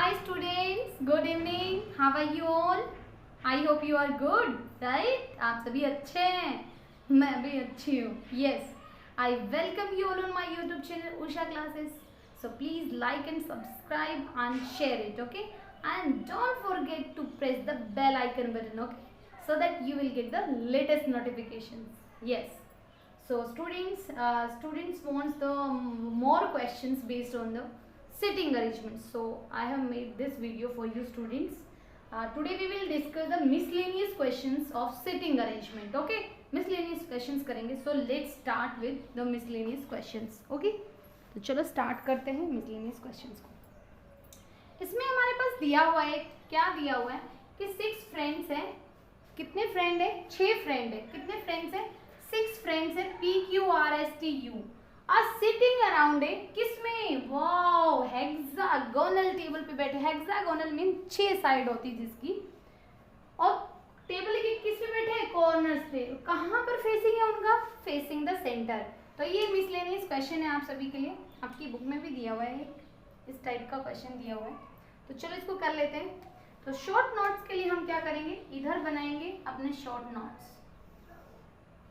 Hi students, good evening. How are you all? I hope you are good, right? आप सभी अच्छे हैं, मैं भी अच्छी हूँ. Yes, I welcome you all on my YouTube channel Usha Classes. So please like and subscribe and share it, okay? And don't forget to press the bell icon button, okay? So that you will get the latest notifications. Yes. So students wants the more questions based on the sitting arrangement. So I have made this video for you students. Today we will discuss the miscellaneous questions of sitting arrangement. Okay, miscellaneous questions करेंगे. So let's start with the miscellaneous questions. Okay, तो चलो start करते हैं miscellaneous questions को. इसमें हमारे पास दिया हुआ है, क्या दिया हुआ है कि 6 फ्रेंड्स हैं. कितने फ्रेंड है? 6 फ्रेंड है. कितने फ्रेंड्स हैं? 6 फ्रेंड्स है. PQRSTU आर सिटिंग अराउंड है. किसमें? वाओ, हेक्सागोनल टेबल पे बैठे. हेक्सागोनल मीन 6 साइड होती जिसकी, और टेबल के किस पे बैठे हैं? कॉर्नर्स पे. कहाँ पर फेसिंग है उनका? Facing the centre. तो ये मिसलेनियस क्वेश्चन है आप सभी के लिए. आपकी बुक में भी दिया हुआ है, इस टाइप का क्वेश्चन दिया हुआ है. तो चलो इसको कर लेते हैं. तो शॉर्ट नोट्स के लिए हम क्या करेंगे, इधर बनाएंगे अपने शॉर्ट नोट्स.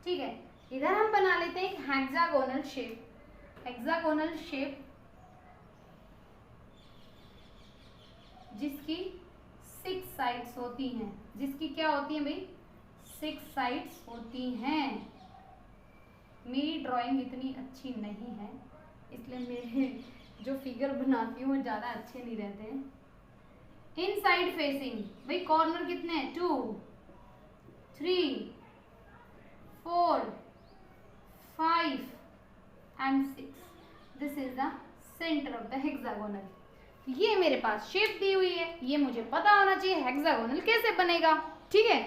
ठीक है, इधर हम बना लेते हैं एक हेक्सागोनल शेप. हेक्सागोनल शेप जिसकी 6 साइड्स होती हैं. जिसकी क्या होती है भाई? 6 साइड्स होती हैं. मेरी ड्राइंग इतनी अच्छी नहीं है, इसलिए मेरे जो फिगर बनाती हूँ वो ज़्यादा अच्छे नहीं रहते हैं. इनसाइड फेसिंग भाई, कॉर्नर कितने हैं? 2, 3, 4, 5 and 6. This is the centre of the hexagonal. ये मेरे पास शेप दी हुई है, ये मुझे पता होना चाहिए हेक्सागोनल कैसे बनेगा. ठीक है,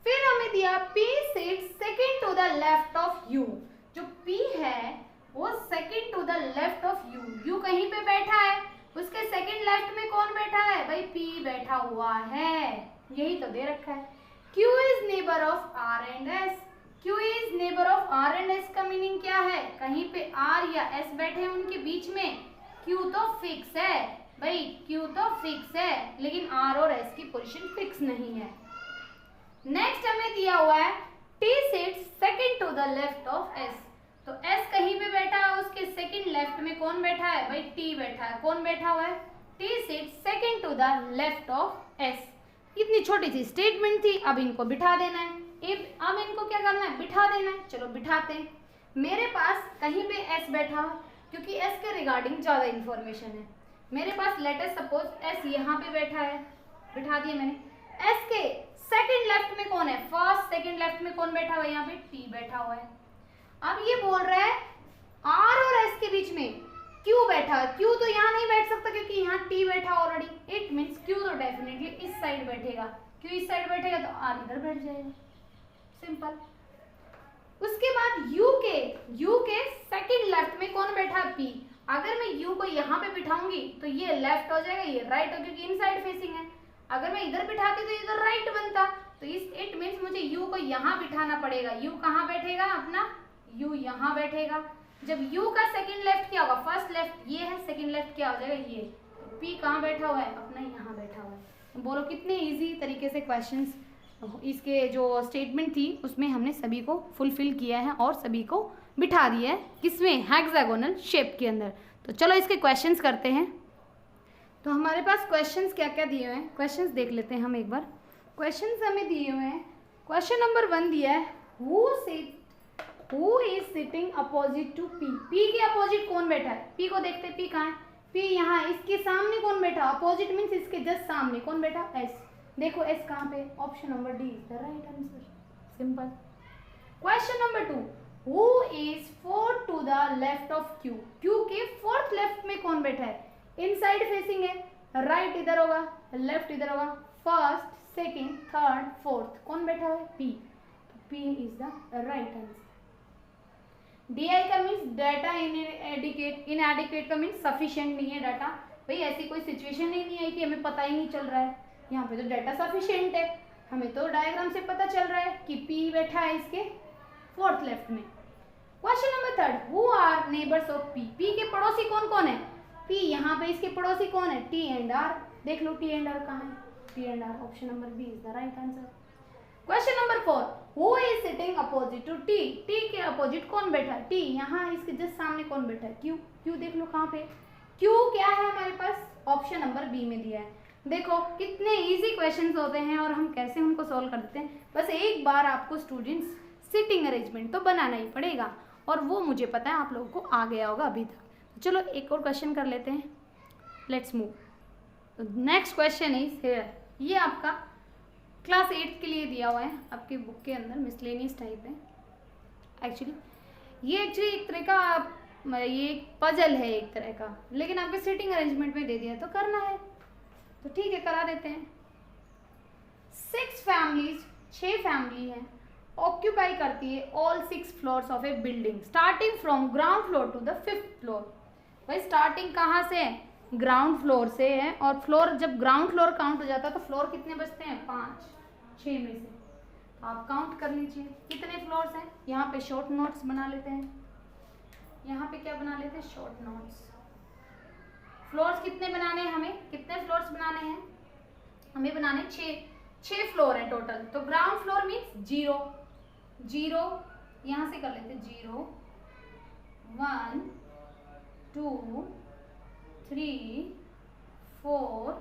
फिर हमें दिया P sits second to the left of U. जो P है वो second to the left of U. U कहीं पे बैठा है, उसके सेकंड लेफ्ट में कौन बैठा है भाई? P बैठा हुआ है. यही तो दे रखा है. Q is neighbour of R and S. Q is neighbour of R and S का मीनिंग क्या है? कहीं पे R या S बैठे हैं उनके बीच में. Q तो फिक्स है भाई, Q तो फिक्स है, लेकिन R और S की पोजीशन फिक्स नहीं है. नेक्स्ट हमें दिया हुआ है T sits second to the left of S. तो S कहीं पे बैठा है, उसके सेकंड लेफ्ट में कौन बैठा है भाई? T बैठा है. कौन बैठा हुआ है? T sits second to the left of S. इतनी छोटी सी स्टेटमेंट थी, अब इनको बिठा देना है. अब इनको क्या करना है? बिठा देना है. चलो बिठाते हैं. मेरे पास कहीं पे S बैठा हुआ, क्योंकि S के रिगार्डिंग ज़्यादा इन्फॉर्मेशन है. मेरे पास लेटर सपोज S यहाँ पे बैठा है, बिठा दिया मैंने. S के सेकंड लेफ्ट में कौन है? फर्स्ट सेकंड लेफ्ट में कौन बैठा हुआ है? यहाँ पे T बैठा हुआ है. अब ये बोल रहा है R और S के बीच में Q बैठा है. Q तो यहाँ नहीं बैठ सकता क्योंकि यहाँ T बैठा ऑलरेडी. इट मीन्स Q तो डेफिनेटली इस साइड बैठेगा. Q इस साइड बैठेगा तो R इधर बैठ जाएगा. सिंपल. उसके बाद U के सेकंड लेफ्ट में कौन बैठा है? P. अगर मैं U को यहाँ पे बिठाऊंगी तो ये लेफ्ट हो जाएगा, ये राइट हो, क्योंकि इनसाइड फेसिंग है. अगर मैं इधर बिठाती तो इधर राइट बनता. तो इट मीन्स मुझे U को यहाँ बिठाना पड़ेगा. U कहाँ बैठेगा अपना? U यहाँ बैठेगा. जब U का सेकंड लेफ्ट क्या होगा? फर्स्ट लेफ्ट ये है, सेकंड लेफ्ट क्या हो जाएगा? ये. तो P कहाँ बैठा हुआ है? अपना यहाँ बैठा हुआ है. बोलो कितने इजी तरीके से क्वेश्चंस, इसके जो स्टेटमेंट थी उसमें हमने सभी को फुलफिल किया है और सभी को बिठा दिया है. किसमें? हेक्सागोनल शेप के अंदर. तो चलो इसके क्वेश्चंस करते हैं. तो हमारे पास क्वेश्चंस क्या क्या दिए हुए हैं, क्वेश्चंस देख लेते हैं हम एक बार. क्वेश्चंस हमें दिए हुए हैं. क्वेश्चन नंबर 1 दिया है, who is sitting opposite to P. P के अपोजिट कौन बैठा है? P को देखते हैं. P कहाँ है? P यहाँ. इसके सामने कौन बैठा? अपोजिट मीन्स इसके जस्ट सामने कौन बैठा? S. देखो S कहाँ पे? Option number D is the right answer. Simple. Question number 2, who is fourth to the left of Q. Q के फोर्थ लेफ्ट में कौन बैठा है? इनसाइड फेसिंग है, राइट इधर होगा, लेफ्ट इधर होगा. फर्स्ट, सेकंड, थर्ड, फोर्थ कौन बैठा है? P. P is the right answer. DI का मीन्स डाटा इनएडिक्वेट का मीन्स सफिशिएंट नहीं है डाटा. भाई ऐसी कोई सिचुएशन ही नहीं है कि हमें पता ही नहीं चल रहा है. यहाँ पे तो डाटा सफिशिएंट है, हमें तो डायग्राम से पता चल रहा है कि P बैठा है इसके फोर्थ लेफ्ट में. Question number 3, who are neighbours of P. P के पड़ोसी कौन कौन है? P यहाँ पे इसके पड़ोसी कौन है? T and R। देख लो T and R कहाँ है? T and R, option number B is the right answer. Question number 4, who is sitting opposite to T? T के अपोजिट कौन बैठा है? T यहाँ इसके जस्ट सामने कौन बैठा है? Q। Q देख लो कहाँ पे? Q क्या है हमारे पास? ऑप्शन नंबर बी में दिया है। देखो कितने इजी क्वेश्चंस होते हैं और हम कैसे उनको सॉल्व कर देते हैं। बस एक बार आपको स्टूडेंट्स सिटिंग अरेंजमेंट तो बनाना ही पड़ेगा, और वो मुझे पता है आप लोगों को आ गया होगा अभी तक। चलो एक और क्वेश्चन कर लेते हैं, let's move. Next question is here. ये आपका क्लास 8 के लिए दिया हुआ है आपके बुक के अंदर, मिसलेनियस टाइप है एक्चुअली। ये एक तरह का ये पजल है एक तरह का, लेकिन आपके सिटिंग अरेंजमेंट में दे दिया तो करना है, तो ठीक है करा देते हैं। 6 फैमिलीज, 6 फैमिली है, ऑक्यूपाई करती है all 6 floors of a building starting from ground floor to the 5th floor. भाई स्टार्टिंग कहाँ से है? ग्राउंड फ्लोर से है, और फ्लोर जब ग्राउंड फ्लोर काउंट हो जाता है तो फ्लोर कितने बचते हैं? 5, 6 में से आप काउंट कर लीजिए कितने फ्लोर्स हैं। यहाँ पे शॉर्ट नोट्स बना लेते हैं, यहाँ पे क्या बना लेते हैं? Short notes. फ्लोर्स कितने बनाने हैं हमें? कितने फ्लोर्स बनाने हैं हमें? बनाने 6 फ्लोर है टोटल। तो ग्राउंड फ्लोर मीन्स 0 यहाँ से कर लेते हैं 0 1 2 3 4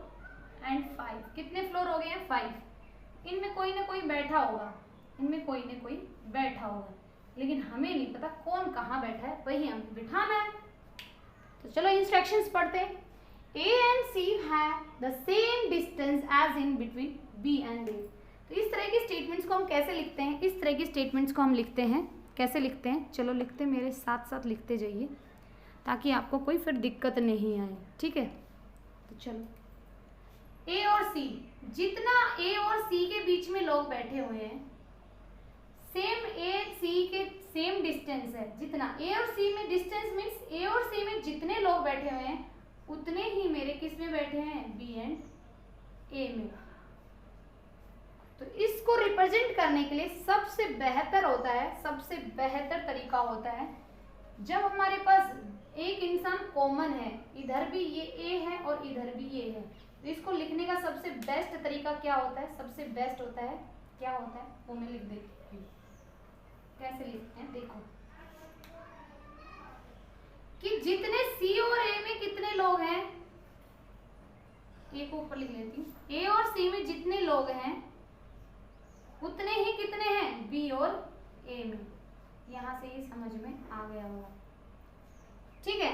एंड 5। कितने फ्लोर हो गए हैं? 5। इनमें कोई ना कोई बैठा होगा, इनमें कोई ना कोई बैठा होगा, लेकिन हमें नहीं पता कौन कहाँ बैठा है, वही हमें बिठाना है। तो चलो इंस्ट्रक्शंस पढ़ते हैं। A and C have the same distance as in between B and A। तो इस तरह की स्टेटमेंट्स को हम कैसे लिखते हैं? इस तरह की स्टेटमेंट्स को हम लिखते हैं, कैसे लिखते हैं? चलो लिखते मेरे साथ साथ लिखते जाइए ताकि आपको कोई फिर दिक्कत नहीं आए, ठीक है। तो चलो A और C, जितना A और C के बीच में लोग बैठे हुए हैं, सेम A C के सेम डिस्टेंस है। जितना A और C में डिस्टेंस मीन्स A और C में जितने लोग बैठे हुए हैं उतने ही मेरे किस में बैठे हैं? B एंड A में। तो इसको रिप्रेजेंट करने के लिए सबसे बेहतर होता है, सबसे बेहतर तरीका होता है जब हमारे पास एक इंसान कॉमन है, इधर भी ये A है और इधर भी ये है, तो इसको लिखने का सबसे बेस्ट तरीका क्या होता है? सबसे बेस्ट होता है क्या होता है वो मैं लिख देती हूँ। कैसे लिखते हैं देखो, कि जितने C और A में कितने लोग हैं, A को ऊपर लिख लेती हूँ, A और C में जितने लोग हैं उतने ही कितने हैं B और A में। यहां से ये समझ में आ गया होगा, ठीक है।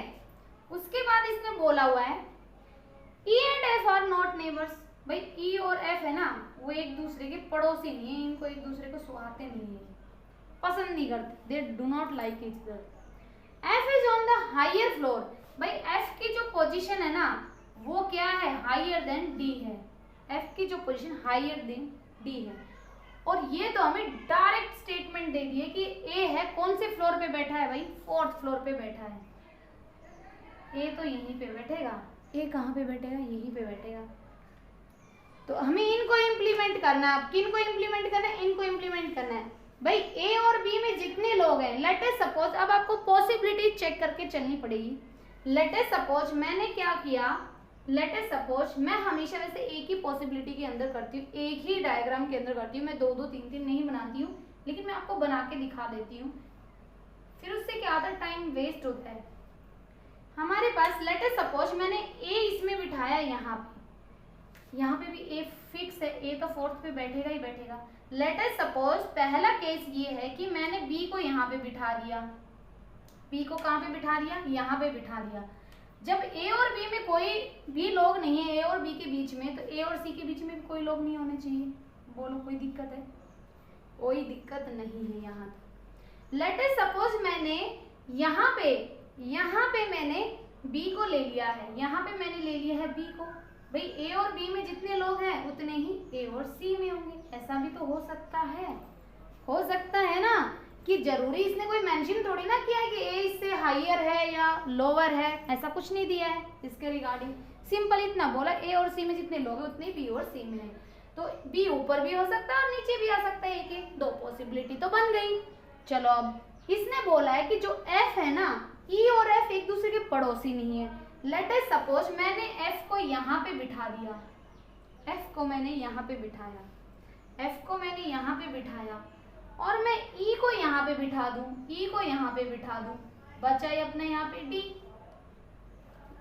उसके बाद इसमें बोला हुआ है E and F are not neighbors। भाई E और F है ना, वो एक दूसरे के पड़ोसी नहीं है, इनको एक दूसरे को सुहाते नहीं है, पसंद नहीं करते, they do not like each other. F is on the higher floor। भाई F की जो पोजीशन है ना वो क्या है? हायर देन D है। F की जो पोजीशन हायर देन D है, और ये तो हमें डायरेक्ट स्टेटमेंट दे दी है कि A है, कौन से फ्लोर पे बैठा है? भाई 4th फ्लोर पे बैठा है। A तो यहीं पे बैठेगा, A कहाँ पे बैठेगा? यहीं पे बैठेगा। तो हमें इनको इम्प्लीमेंट करना है। अब किन को इम्प्लीमेंट करना है? इनको इम्प्लीमेंट करना है। भाई A और B में जितने लोग हैं, लेट अस सपोज, अब आपको पॉसिबिलिटी चेक करके चलनी पड़ेगी। लेट अस सपोज मैंने क्या किया, लेट अस सपोज मैं हमेशा वैसे एक ही पॉसिबिलिटी के अंदर करती हूँ, एक ही डायग्राम के अंदर करती हूँ, मैं 2-2 3-3 नहीं बनाती हूँ, लेकिन मैं आपको बना के दिखा देती हूँ, फिर उससे क्या होता है? टाइम वेस्ट होता है। हमारे पास लेट अस सपोज मैंने A इसमें बिठाया, यहाँ पे भी A फिक्स है, A तो 4th पे बैठेगा ही बैठेगा। लेट अस सपोज पहला केस ये है कि मैंने B को यहाँ पे बिठा दिया, B को कहाँ पे बिठा दिया? यहाँ पे बिठा दिया। जब A और B में कोई भी लोग नहीं है, A और B के बीच में, तो A और C के बीच में भी कोई लोग नहीं होने चाहिए। बोलो कोई दिक्कत है? कोई दिक्कत नहीं है यहाँ। लेट अस सपोज मैंने यहाँ पे मैंने B को ले लिया है, यहाँ पे मैंने ले लिया है B को। भाई A और B में जितने लोग हैं उतने ही A और C में होंगे। ऐसा भी तो हो सकता है ना, कि जरूरी इसने कोई मेंशन थोड़ी ना किया है कि A इससे हायर है या लोअर है, ऐसा कुछ नहीं दिया है इसके रिगार्डिंग। सिंपल इतना बोला A और C में जितने लोग हैं उतने B और C में है। तो B ऊपर भी हो सकता है और नीचे भी आ सकता है, एक 2 पॉसिबिलिटी तो बन गई। चलो अब इसने बोला है कि जो F है ना, E और F एक दूसरे के पड़ोसी नहीं है। लेट अस सपोज मैंने f को यहाँ पे बिठा दिया, f को मैंने यहाँ पे बिठाया, f को मैंने यहाँ पे बिठाया और मैं e को यहाँ पे बिठा दूं, e को यहाँ पे बिठा दूं, बचा ही अपने यहाँ पे d।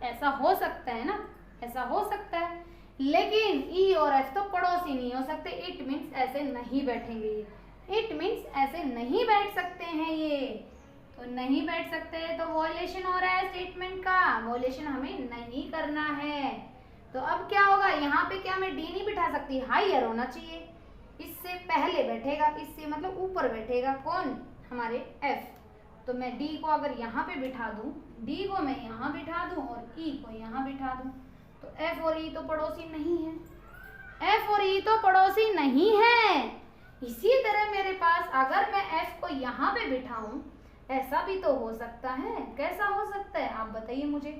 ऐसा हो सकता है ना, ऐसा हो सकता है, लेकिन e और f तो पड़ोसी नहीं हो सकते। इट मीन्स ऐसे नहीं बैठेंगे ये, इट मीन्स ऐसे नहीं बैठ सकते हैं ये, तो नहीं बैठ सकते, तो वॉयलेशन हो रहा है स्टेटमेंट का, वॉयलेशन हमें नहीं करना है। तो अब क्या होगा, यहाँ पे क्या मैं d नहीं बिठा सकती, हायर होना चाहिए, इससे पहले बैठेगा, इससे मतलब ऊपर बैठेगा कौन, हमारे f। तो मैं d को अगर यहाँ पे बिठा दूं, d को मैं यहाँ बिठा दूं और e को यहाँ बिठा दूं, तो f और e तो पड़ोसी नहीं है, f और e तो पड़ोसी नहीं है। इसी तरह मेरे पास अगर मैं f को यहाँ पे बिठाऊं, ऐसा भी तो हो सकता है। कैसा हो सकता है आप बताइए मुझे,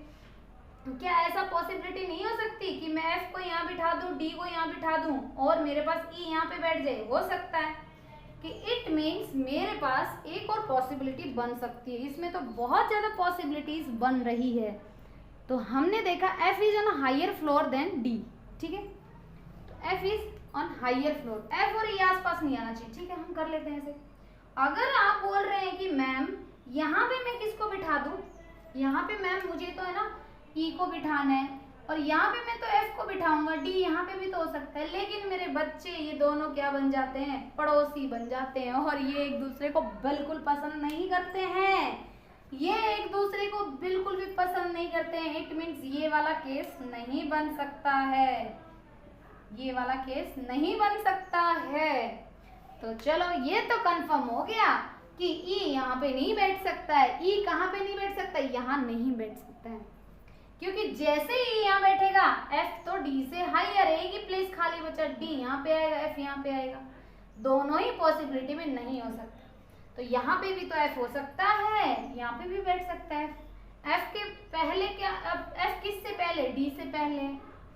क्या ऐसा पॉसिबिलिटी नहीं हो सकती कि मैं f को यहाँ बिठा दूं, d को यहाँ बिठा दूं और मेरे पास e यहाँ पे बैठ जाए। हो सकता है कि इट मीन्स मेरे पास एक और पॉसिबिलिटी बन सकती है। इसमें तो बहुत ज़्यादा पॉसिबिलिटीज बन रही है। तो हमने देखा f is on higher floor then d, ठीक है, तो f is on higher floor, f और e आसपास नहीं आना चाहिए, ठीक है, हम कर लेते हैं ऐसे। अगर आप बोल रहे हैं कि मैम यहाँ पे मैं किसको बिठा दूँ, यहाँ पे मैम मुझे तो है ना e को बिठाना है और यहाँ पे मैं तो f को बिठाऊंगा, d यहाँ पे भी तो हो सकता है, लेकिन मेरे बच्चे ये दोनों क्या बन जाते हैं, पड़ोसी बन जाते हैं और ये एक दूसरे को बिल्कुल पसंद नहीं करते हैं, ये एक दूसरे को बिल्कुल भी पसंद नहीं करते हैं। इट मीन्स ये वाला केस नहीं बन सकता है, ये वाला केस नहीं बन सकता है। तो चलो ये तो कंफर्म हो गया कि E यहाँ पे नहीं बैठ सकता है। E कहाँ पे नहीं बैठ सकता, यहाँ नहीं बैठ सकता है, क्योंकि जैसे ही यहाँ बैठेगा F तो D से हायर है, एक ही प्लेस खाली बचा, D यहाँ पे आएगा, F यहाँ पे आएगा, दोनों ही पॉसिबिलिटी में नहीं हो सकता। तो यहाँ पे भी तो F हो सकता है, यहाँ पे भी बैठ सकता है। F के पहले क्या, अब F किससे पहले, D से पहले,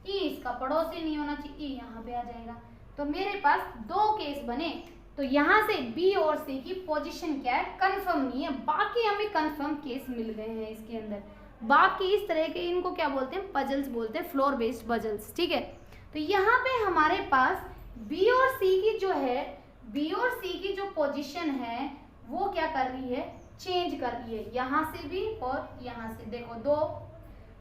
E इसका पड़ोसी नहीं होना चाहिए, E यहाँ पे आ जाएगा। तो मेरे पास दो केस बने। तो यहाँ से B और C की पोजीशन क्या है, कंफर्म नहीं है, बाकी हमें कंफर्म केस मिल गए हैं इसके अंदर। बाकी इस तरह के इनको क्या बोलते हैं, पजल्स बोलते हैं, फ्लोर बेस्ड पजल्स, ठीक है। तो यहाँ पे हमारे पास B और C की जो है, B और C की जो पोजीशन है वो क्या कर रही है, चेंज कर रही है, यहाँ से भी और यहाँ से। देखो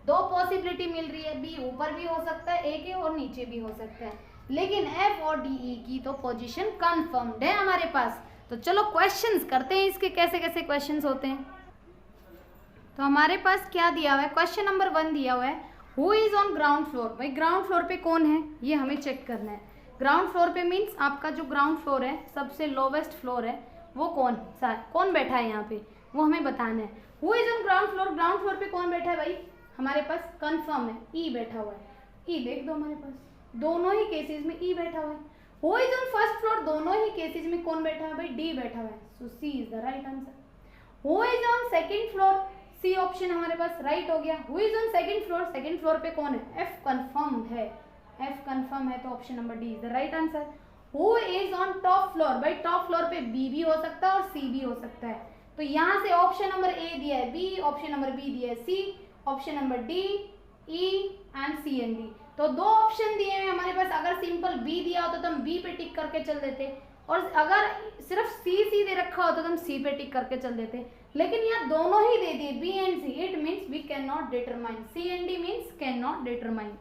दो पॉसिबिलिटी मिल रही है, B ऊपर भी हो सकता है एक और नीचे भी हो सकता है, लेकिन F और DE की तो पोजीशन कंफर्म्ड है हमारे पास। तो चलो क्वेश्चंस करते हैं इसके, कैसे कैसे क्वेश्चंस होते हैं। तो हमारे पास क्या दिया हुआ है, क्वेश्चन नंबर 1 दिया हुआ है, who is on ground floor. भाई ग्राउंड फ्लोर पे कौन है ये हमें चेक करना है। ग्राउंड फ्लोर पे मीन्स आपका जो ग्राउंड फ्लोर है, सबसे लोवेस्ट फ्लोर है, वो कौन बैठा है यहाँ पे, वो हमें बताना है। Who is on ground floor, ground floor पे कौन बैठा है भाई, हमारे पास कंफर्म है E बैठा हुआ है। E देख दो हमारे पास, दोनों ही केसेस में E बैठा हुआ है। Who is on first floor, दोनों ही केसेस में कौन बैठा है भाई, D बैठा हुआ है, सो C is the right answer. Who is on second floor, C option हमारे पास राइट हो गया। Who is on second floor, second floor पे कौन है, F कंफर्म है, F कंफर्म है, तो option number D is the right answer. Who is on top floor, भाई टॉप फ्लोर पे B भी हो सकता है और C भी हो सकता है, तो यहाँ से ऑप्शन नंबर A दिया है B, ऑप्शन नंबर B दिया है C, option number D, E and C and D। तो दो ऑप्शन दिए हैं हमारे पास। अगर सिंपल B दिया होता तो हम B पे टिक करके चल देते, और अगर सिर्फ C दे रखा होता तो हम C पे टिक करके चल देते, लेकिन यहाँ दोनों ही दे दिए B and C। It means we can not determine, C and D means can not determine.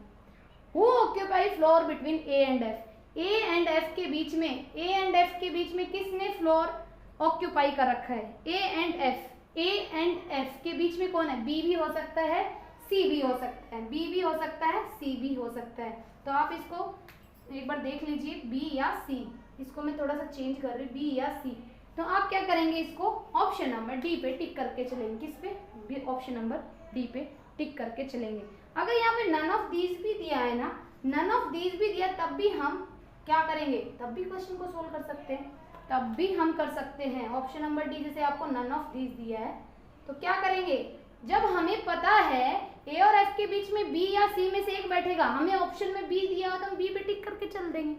Who occupy floor between A and F, A and F के बीच में, A एंड F के बीच में किसने फ्लोर ऑक्यूपाई कर रखा है, A and F, A and F के बीच में कौन है, B भी हो सकता है C भी हो सकता है, B भी हो सकता है C भी हो सकता है। तो आप इसको एक बार देख लीजिए, B या C, इसको मैं थोड़ा सा चेंज कर रही हूँ, B या C। तो आप क्या करेंगे, इसको ऑप्शन नंबर D पे टिक करके चलेंगे, किस पे, ऑप्शन नंबर D पे टिक करके चलेंगे। अगर यहाँ पे नन ऑफ दीज भी दिया है ना, नन ऑफ दीज भी दिया, तब भी हम क्या करेंगे, तब भी क्वेश्चन को सोल्व कर सकते हैं, तब भी हम कर सकते हैं। ऑप्शन नंबर D, जैसे आपको नन ऑफ दीज दिया है तो क्या करेंगे, जब हमें पता है A और F के बीच में B या C में से एक बैठेगा, हमें ऑप्शन में B दिया हो तो हम B पे टिक करके चल देंगे,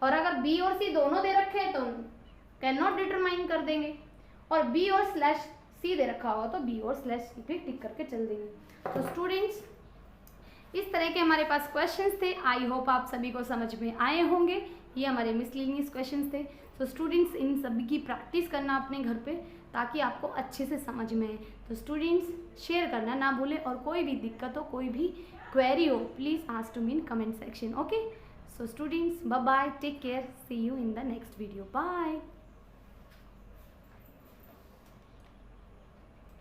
और अगर B और C दोनों दे रखे हैं तो कैन नॉट डिटरमाइन कर देंगे, और B और स्लैश सीधे रखा होगा तो बी और स्लैश पे टिक करके चल देंगे। तो स्टूडेंट्स इस तरह के हमारे पास क्वेश्चंस थे। आई होप आप सभी को समझ में आए होंगे। ये हमारे मिसलेनियस क्वेश्चंस थे। तो स्टूडेंट्स इन सभी की प्रैक्टिस करना अपने घर पे ताकि आपको अच्छे से समझ में आए। तो स्टूडेंट्स शेयर करना ना भूलें और कोई भी दिक्कत हो, कोई भी क्वेरी हो, please ask to me in comment section. Okay, so students, bye bye, take care, see you in the next video, bye.